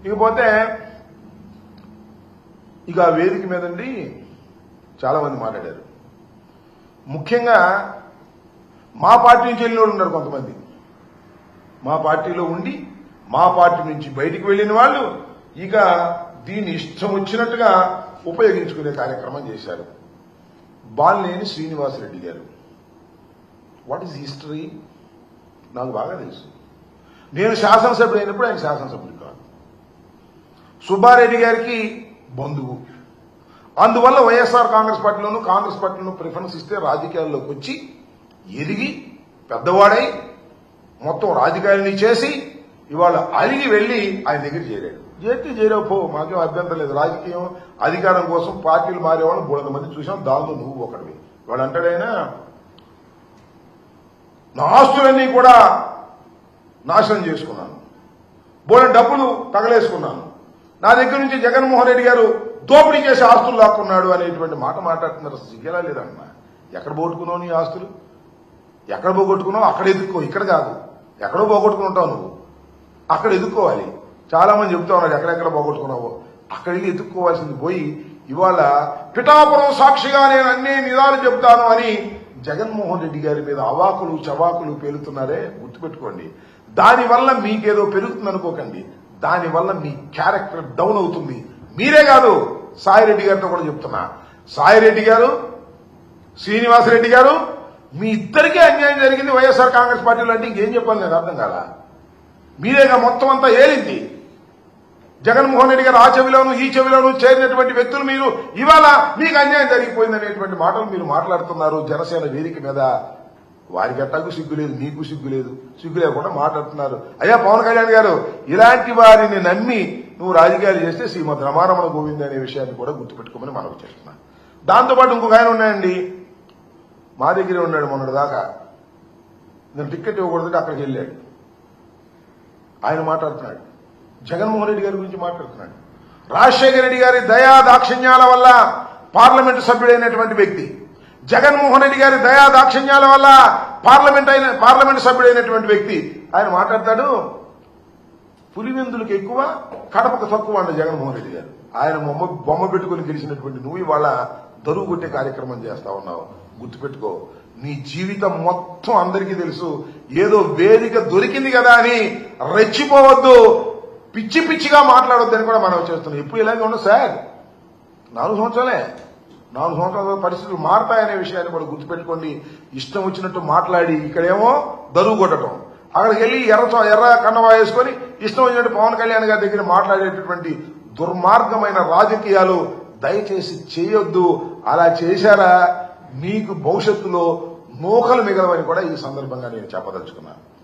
ఇకపోతే ఇక వేదిక మీదండి చాలా మంది మాట్లాడారు. ముఖ్యంగా మా పార్టీ నుంచి వెళ్ళిన వాళ్ళు ఉన్నారు. కొంతమంది మా పార్టీలో ఉండి మా పార్టీ నుంచి బయటికి వెళ్లిన వాళ్ళు ఇక దీన్ని ఇష్టం వచ్చినట్టుగా ఉపయోగించుకునే కార్యక్రమం చేశారు. బాలినేని శ్రీనివాసరెడ్డి గారు, వాట్ ఈజ్ హిస్టరీ నాకు బాగా తెలుసు. నేను శాసనసభ్యుడు అయినప్పుడు ఆయన శాసనసభ్యుడు కాదు. సుబ్బారెడ్డి గారికి బంధువు. అందువల్ల వైఎస్ఆర్ కాంగ్రెస్ పార్టీలోనూ ప్రిఫరెన్స్ ఇస్తే రాజకీయాల్లోకి వచ్చి ఎదిగి పెద్దవాడై మొత్తం రాజకీయాలని చేసి ఇవాళ అలిగి వెళ్లి ఆయన దగ్గర చేరాడు. చేరావు మాకేం అభ్యంతరం లేదు. రాజకీయం అధికారం కోసం పార్టీలు మారేవాళ్ళు 300 మంది చూసాం, దానిలో నువ్వు ఒకటివి. వాడు అంటాడైనా నా ఆస్తులన్నీ కూడా నాశనం చేసుకున్నాను, బోలెడు డబ్బులు తగలేసుకున్నాను, నా దగ్గర నుంచి జగన్మోహన్ రెడ్డి గారు దోపిడీ చేసి ఆస్తులు లాక్కున్నాడు అనేటువంటి మాట మాట్లాడుతున్నారు. సిగ్గేలా లేదన్నా? ఎక్కడ పోగొట్టుకున్నావు నీ ఆస్తులు? ఎక్కడ పోగొట్టుకున్నావు అక్కడ ఎదుక్కో, ఇక్కడ కాదు. ఎక్కడో పోగొట్టుకుని ఉంటావు నువ్వు, అక్కడ ఎదుక్కోవాలి. చాలా మంది చెప్తా ఉన్నారు ఎక్కడెక్కడ పోగొట్టుకున్నావో. అక్కడికి ఎదుక్కోవాల్సింది పోయి ఇవాళ పిఠాపురం సాక్షిగా నేను అన్ని నిజాలు చెప్తాను అని జగన్మోహన్ రెడ్డి గారి మీద అవాకులు చవాకులు పేలుతున్నారే, గుర్తుపెట్టుకోండి. దానివల్ల మీకేదో పెరుగుతుంది అనుకోకండి. దానివల్ల మీ క్యారెక్టర్ డౌన్ అవుతుంది. మీరే కాదు, సాయిరెడ్డి గారితో కూడా చెప్తున్నా. సాయిరెడ్డి గారు, శ్రీనివాసరెడ్డి గారు, మీ ఇద్దరికీ అన్యాయం జరిగింది వైఎస్ఆర్ కాంగ్రెస్ పార్టీలో అంటే ఇంకేం చెప్పాలి నేను అర్థం కాదా? మీరేగా మొత్తం అంతా ఏలింది. జగన్మోహన్ రెడ్డి గారు ఆ చెవిలోనూ ఈ చెవిలోనూ చేరినటువంటి వ్యక్తులు మీరు ఇవాళ మీకు అన్యాయం జరిగిపోయింది అనేటువంటి మాటలు మీరు మాట్లాడుతున్నారు జనసేన వేదిక మీద. వారికి ఎట్టాకు సిగ్గు లేదు, మీకు సిగ్గు లేదు. సిగ్గు లేకుండా మాట్లాడుతున్నారు. అయ్యా పవన్ కళ్యాణ్ గారు, ఇలాంటి వారిని నమ్మి నువ్వు రాజకీయాలు చేస్తే శ్రీమద్ రమారమణ గోవింద్ అనే విషయాన్ని కూడా గుర్తుపెట్టుకోమని మనవి చేస్తున్నా. దాంతోపాటు ఇంకొక ఆయన ఉన్నాయండి, మా దగ్గరే ఉన్నాడు మొన్నటి దాకా. నేను టికెట్ ఇవ్వకూడదంటే అక్కడికి వెళ్ళాడు. ఆయన మాట్లాడుతున్నాడు, జగన్మోహన్ రెడ్డి గారి గురించి మాట్లాడుతున్నాడు. రాజశేఖర రెడ్డి గారి దయా దాక్షిణ్యాల వల్ల పార్లమెంటు సభ్యుడైనటువంటి వ్యక్తి, జగన్మోహన్ రెడ్డి గారి దయా దాక్షిణ్యాల వల్ల పార్లమెంటు సభ్యుడైనటువంటి వ్యక్తి ఆయన మాట్లాడతాడు. పులివెందులకు ఎక్కువ, కడపకు తక్కువ అండి జగన్మోహన్ రెడ్డి గారు. ఆయన బొమ్మ పెట్టుకుని గెలిచినటువంటి నువ్వు ఇవాళ దరువు కొట్టే కార్యక్రమం చేస్తా ఉన్నావు. గుర్తుపెట్టుకో, నీ జీవితం మొత్తం అందరికీ తెలుసు. ఏదో వేదిక దొరికింది కదా అని రెచ్చిపోవద్దు, పిచ్చి పిచ్చిగా మాట్లాడొద్దని కూడా మనం చేస్తున్నాం. ఎప్పుడు ఇలాగే ఉండదు సార్. 4 సంవత్సరాలే, 4 సంవత్సరాల పరిస్థితులు మారతాయనే విషయాన్ని కూడా గుర్తుపెట్టుకోండి. ఇష్టం వచ్చినట్టు మాట్లాడి ఇక్కడేమో దరువు కొట్టడం, అక్కడికి వెళ్లి ఎర్ర కండవా వేసుకొని ఇష్టం వచ్చినట్టు పవన్ కళ్యాణ్ గారి దగ్గర మాట్లాడేటటువంటి దుర్మార్గమైన రాజకీయాలు దయచేసి చేయొద్దు. అలా చేశారా మీకు భవిష్యత్తులో నూకలు మిగలవని కూడా ఈ సందర్భంగా నేను చెప్పదలుచుకున్నాను.